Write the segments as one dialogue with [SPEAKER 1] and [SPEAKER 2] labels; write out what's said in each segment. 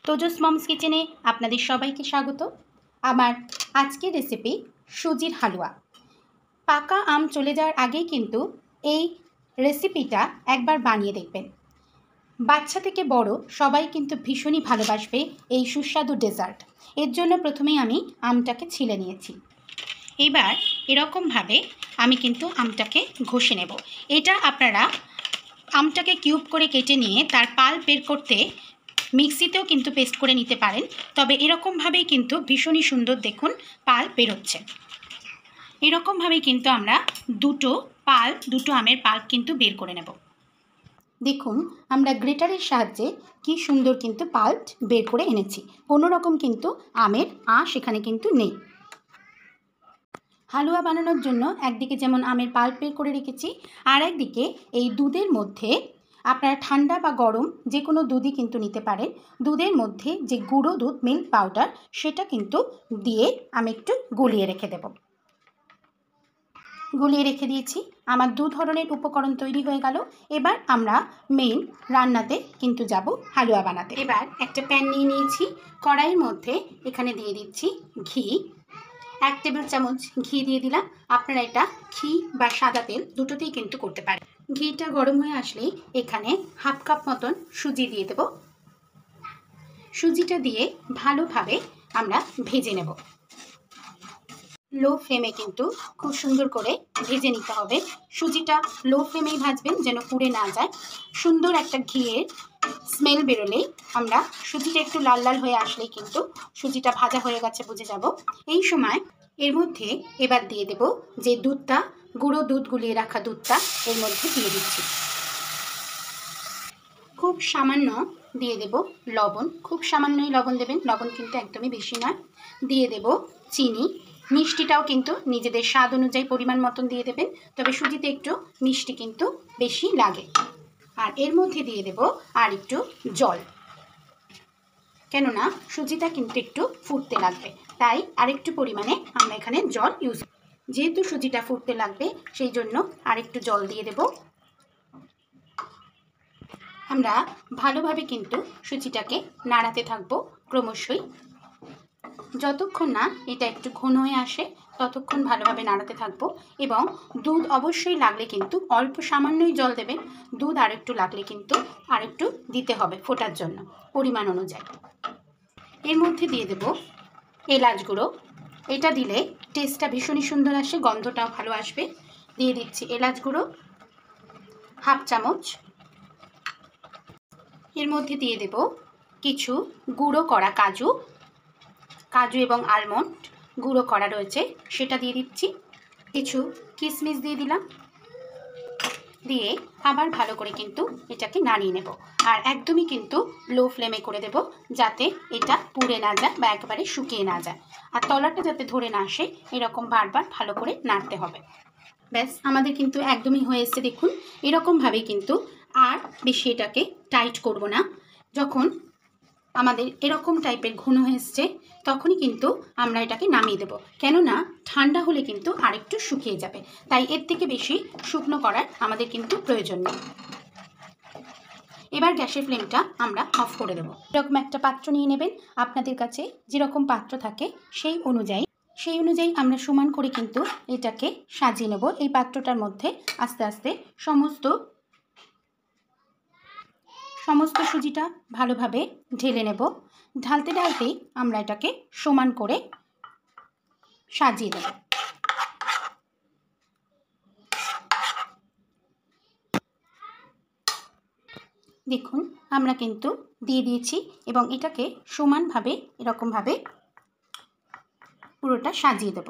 [SPEAKER 1] তোজস moms কিচেনে আপনাদের সবাইকে স্বাগত। আমার আজকের রেসিপি সুজির হালুয়া। পাকা আম চলে যাওয়ার আগেই কিন্তু এই রেসিপিটা একবার বানিয়ে দেখবেন। বাচ্চা থেকে বড় সবাই কিন্তু ভীষণই ভালোবাসবে এই সুস্বাদু ডেজার্ট। এর জন্য প্রথমেই আমি আমটাকে ছিলে নিয়েছি। এবার এরকমভাবে আমি কিন্তু আমটাকে ঘষে নেব। এটা আপনারা আমটাকে কিউব করে কেটে নিয়ে তার পাল্প বের করতে মিক্সিতেও কিন্তু পেস্ট করে নিতে পারেন, তবে এরকমভাবেই কিন্তু ভীষণই সুন্দর দেখুন পাল্প বেরোচ্ছে। এরকমভাবেই কিন্তু আমরা দুটো আমের পাল্প কিন্তু বের করে নেব। দেখুন আমরা গ্রেটারের সাহায্যে কি সুন্দর কিন্তু পাল্প বের করে এনেছি। কোনো রকম কিন্তু আমের আঁশ এখানে কিন্তু নেই। হালুয়া বানানোর জন্য একদিকে যেমন আমের পাল্প বের করে রেখেছি, আর একদিকে এই দুধের মধ্যে আপনারা ঠান্ডা বা গরম যে কোনো দুধই কিন্তু নিতে পারেন। দুধের মধ্যে যে গুঁড়ো দুধ মিল্ক পাউডার সেটা কিন্তু দিয়ে আমি একটু গুলিয়ে রেখে দেব। গুলিয়ে রেখে দিয়েছি। আমার দু ধরনের উপকরণ তৈরি হয়ে গেল। এবার আমরা মেইন রান্নাতে কিন্তু যাব হালুয়া বানাতে। এবার একটা প্যান নিয়ে নিয়েছি। কড়াইয়ের মধ্যে এখানে দিয়ে দিচ্ছি ঘি। 1 টেবিল চামচ ঘি দিয়ে দিলাম। আপনারা এটা ঘি বা সাদা তেল দুটোতেই কিন্তু করতে পারেন। ঘিটা গরম হয়ে আসলেই এখানে হাফ কাপ মতন সুজি দিয়ে দেব। সুজিটা দিয়ে ভালোভাবে আমরা ভেজে নেব। লো ফ্লেমে কিন্তু খুব সুন্দর করে ভেজে নিতে হবে। সুজিটা লো ফ্লেমেই ভাজবেন যেন পুড়ে না যায়। সুন্দর একটা ঘিয়ের স্মেল বেরোলেই আমরা সুজিটা একটু লাল লাল হয়ে আসলেই কিন্তু সুজিটা ভাজা হয়ে গেছে বুঝে যাব। এই সময় এর মধ্যে এবার দিয়ে দেব যে দুধটা, গুঁড়ো দুধ গুলিয়ে রাখা দুধটা এর মধ্যে দিয়ে দিচ্ছি। খুব সামান্য দিয়ে দেব লবণ। খুব সামান্যই লবণ দেবেন, লবণ কিন্তু একদমই বেশি নয়। দিয়ে দেব চিনি। মিষ্টিটাও কিন্তু নিজেদের স্বাদ অনুযায়ী পরিমাণ মতন দিয়ে দেবেন, তবে সুজিতে একটু মিষ্টি কিন্তু বেশি লাগে। আর এর মধ্যে দিয়ে দেব আর একটু জল, কেননা সুজিটা কিন্তু একটু ফুটতে লাগবে, তাই আরেকটু পরিমাণে আমরা এখানে জল ইউজ, যেহেতু সুজিটা ফুটতে লাগবে সেই জন্য আরেকটু জল দিয়ে দেব। আমরা ভালোভাবে কিন্তু সুজিটাকে নাড়াতে থাকবো ক্রমশই। যতক্ষণ না এটা একটু ঘন হয়ে আসে ততক্ষণ ভালোভাবে নাড়াতে থাকবো। এবং দুধ অবশ্যই লাগলে কিন্তু অল্প সামান্যই জল দেবেন। দুধ আরেকটু লাগলে কিন্তু আরেকটু দিতে হবে ফোটার জন্য পরিমাণ অনুযায়ী। এর মধ্যে দিয়ে দেব এলাচ গুঁড়ো। এটা দিলে টেস্টটা ভীষণই সুন্দর আসে, গন্ধটাও ভালো আসবে। দিয়ে দিচ্ছি এলাচ গুঁড়ো হাফ চামচ। এর মধ্যে দিয়ে দেব কিছু গুঁড়ো করা কাজু এবং আলমন্ড গুঁড়ো করা রয়েছে সেটা দিয়ে দিচ্ছি। কিছু কিশমিশ দিয়ে দিলাম। দিয়ে আবার ভালো করে কিন্তু এটাকে নাড়িয়ে নেব। আর একদমই কিন্তু লো ফ্লেমে করে দেব যাতে এটা পুড়ে না যায় বা একেবারে শুকিয়ে না যায়। আর তলাটা যাতে ধরে না আসে এরকম বারবার ভালো করে নাড়তে হবে। ব্যাস আমাদের কিন্তু একদমই হয়ে এসছে দেখুন। এরকমভাবেই কিন্তু আর বেশি এটাকে টাইট করব না। যখন আমাদের এরকম টাইপের ঘন হয়ে এসছে তখনই কিন্তু আমরা এটাকে নামিয়ে দেব, কেননা ঠান্ডা হলে কিন্তু আরেকটু শুকিয়ে যাবে। তাই এর থেকে বেশি শুকনো করার আমাদের কিন্তু প্রয়োজন নেই। এবার গ্যাসের ফ্লেমটা আমরা অফ করে দেব। এরকম একটা পাত্র নিয়ে নেবেন। আপনাদের কাছে যেরকম পাত্র থাকে সেই অনুযায়ী আমরা সমান করে কিন্তু এটাকে সাজিয়ে নেব। এই পাত্রটার মধ্যে আস্তে আস্তে সমস্ত সুজিটা ভালোভাবে ঢেলে নেব। ঢালতে ঢালতেই আমরা এটাকে সমান করে সাজিয়ে দেব। দেখুন আমরা কিন্তু দিয়ে দিয়েছি এবং এটাকে সমানভাবে এরকমভাবে পুরোটা সাজিয়ে দেব।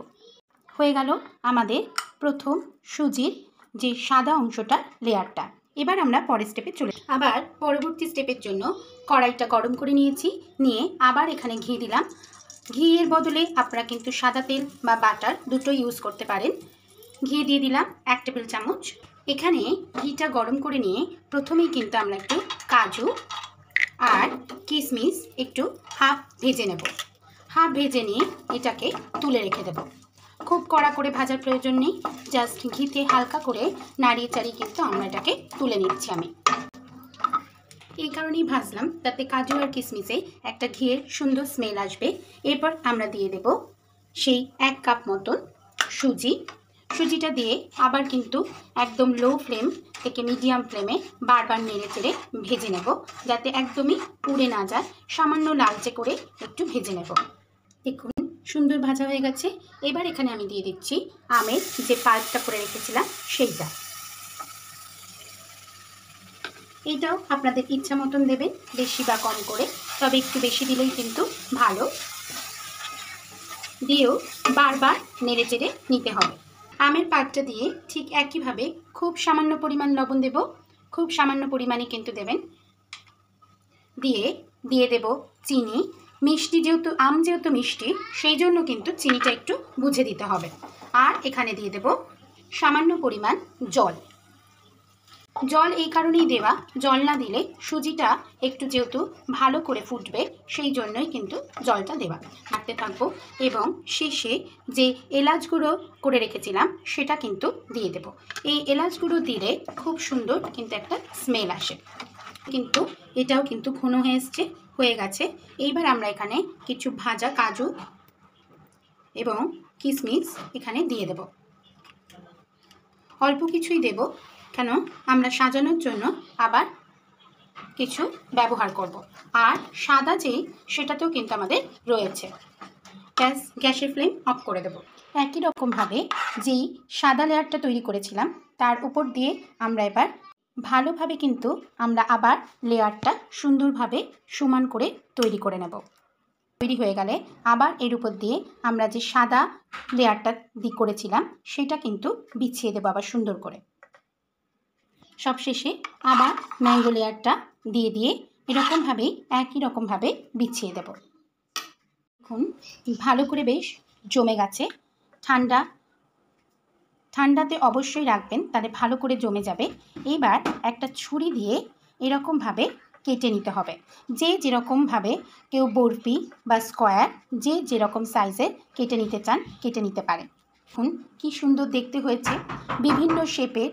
[SPEAKER 1] হয়ে গেল আমাদের প্রথম সুজির যে সাদা অংশটা লেয়ারটা। এবার আমরা পরের স্টেপে আবার পরবর্তী স্টেপের জন্য কড়াইটা গরম করে নিয়ে আবার এখানে ঘি দিলাম। ঘিয়ের বদলে আপনারা কিন্তু সাদা তেল বা বাটার দুটোই ইউজ করতে পারেন। ঘি দিয়ে দিলাম 1 টেবিল চামচ। এখানে ঘিটা গরম করে নিয়ে প্রথমেই কিন্তু আমরা একটু কাজু আর কিশমিশ একটু হাফ ভেজে নেব। হাফ ভেজে নিয়ে এটাকে তুলে রেখে দেব। খুব কড়া করে ভাজার প্রয়োজন নেই, জাস্ট ঘিতে হালকা করে নাড়িয়ে চাড়িয়ে কিন্তু আমরা এটাকে তুলে নিচ্ছি। আমি এই কারণেই ভাজলাম, তাতে কাজু আর কিশমিশে একটা ঘিয়ের সুন্দর স্মেল আসবে। এরপর আমরা দিয়ে দেব সেই 1 কাপ মতন সুজি। সুজিটা দিয়ে আবার কিন্তু একদম লো ফ্লেম থেকে মিডিয়াম ফ্লেমে বারবার নেড়ে চেড়ে ভেজে নেব, যাতে একদমই পুড়ে না যায়। সামান্য লালচে করে একটু ভেজে নেব। দেখুন সুন্দর ভাজা হয়ে গেছে। এবার এখানে আমি দিয়ে দিচ্ছি আমের যে পাল্পটা করে রেখেছিলাম সেইটা। এইটাও আপনাদের ইচ্ছা মতন দেবেন, বেশি বা কম করে, তবে একটু বেশি দিলেই কিন্তু ভালো। দিয়েও বারবার নেড়ে চেড়ে নিতে হবে। আমের পাল্পটা দিয়ে ঠিক একইভাবে খুব সামান্য পরিমাণ লবণ দেব, খুব সামান্য পরিমাণে কিন্তু দেবেন। দিয়ে দেব চিনি। মিষ্টি যেহেতু, আম যেহেতু মিষ্টি, সেই জন্য কিন্তু চিনিটা একটু বুঝে দিতে হবে। আর এখানে দিয়ে দেব সামান্য পরিমাণ জল। জল এই কারণেই দেওয়া, জল না দিলে সুজিটা একটু যেহেতু ভালো করে ফুটবে, সেই জন্যই কিন্তু জলটা দেওয়া। নাড়তে থাকবো এবং শেষে যে এলাচ গুঁড়ো করে রেখেছিলাম সেটা কিন্তু দিয়ে দেব। এই এলাচ গুঁড়ো দিলে খুব সুন্দর কিন্তু একটা স্মেল আসে। কিন্তু এটাও কিন্তু ঘন হয়ে গেছে। এইবার আমরা এখানে কিছু ভাজা কাজু এবং কিশমিশ এখানে দিয়ে দেব। অল্প কিছুই দেব, কেন আমরা সাজানোর জন্য আবার কিছু ব্যবহার করব। আর সাদা যেই সেটাতেও কিন্তু আমাদের রয়েছে। গ্যাসের ফ্লেম অফ করে দেব। একই রকমভাবে যেই সাদা লেয়ারটা তৈরি করেছিলাম তার উপর দিয়ে আমরা এবার ভালোভাবে কিন্তু আমরা আবার লেয়ারটা সুন্দরভাবে সমান করে তৈরি করে নেব। তৈরি হয়ে গেলে আবার এর উপর দিয়ে আমরা যে সাদা লেয়ারটা করেছিলাম সেটা কিন্তু বিছিয়ে দেবো আবার সুন্দর করে। সবশেষে আবার ম্যাঙ্গো লেয়ারটা দিয়ে এরকমভাবেই একই রকমভাবে বিছিয়ে দেব। এখন ভালো করে বেশ জমে গেছে। ঠান্ডাতে অবশ্যই রাখবেন, তাহলে ভালো করে জমে যাবে। এইবার একটা ছুরি দিয়ে এরকমভাবে কেটে নিতে হবে। যে যেরকমভাবে, কেউ বরফি বা স্কোয়ার, যে যেরকম সাইজের কেটে নিতে চান কেটে নিতে পারেন। দেখুন কি সুন্দর দেখতে হয়েছে। বিভিন্ন শেপের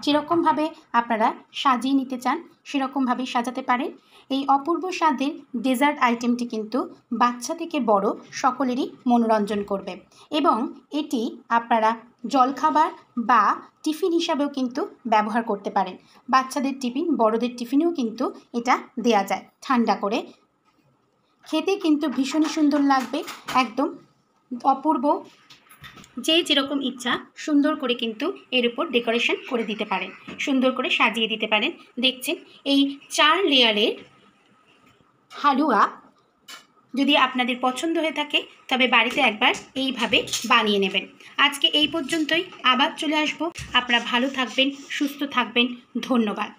[SPEAKER 1] যেরকমভাবে আপনারা সাজিয়ে নিতে চান সেরকমভাবেই সাজাতে পারেন। এই অপূর্ব স্বাদের ডেজার্ট আইটেমটি কিন্তু বাচ্চা থেকে বড় সকলেরই মনোরঞ্জন করবে এবং এটি আপনারা জলখাবার বা টিফিন হিসাবেও কিন্তু ব্যবহার করতে পারেন। বাচ্চাদের টিফিন, বড়দের টিফিনেও কিন্তু এটা দেয়া যায় ঠান্ডা করে। খেতে কিন্তু ভীষণই সুন্দর লাগবে, একদম অপূর্ব। যে যেরকম ইচ্ছা সুন্দর করে কিন্তু এর উপর ডেকোরেশন করে দিতে পারেন, সুন্দর করে সাজিয়ে দিতে পারেন। দেখছেন এই 4 লেয়ারের হালুয়া যদি আপনাদের পছন্দ হয়ে থাকে তবে বাড়িতে একবার এইভাবে বানিয়ে নেবেন। আজকে এই পর্যন্তই, আবার চলে আসবো। আপনারা ভালো থাকবেন, সুস্থ থাকবেন। ধন্যবাদ।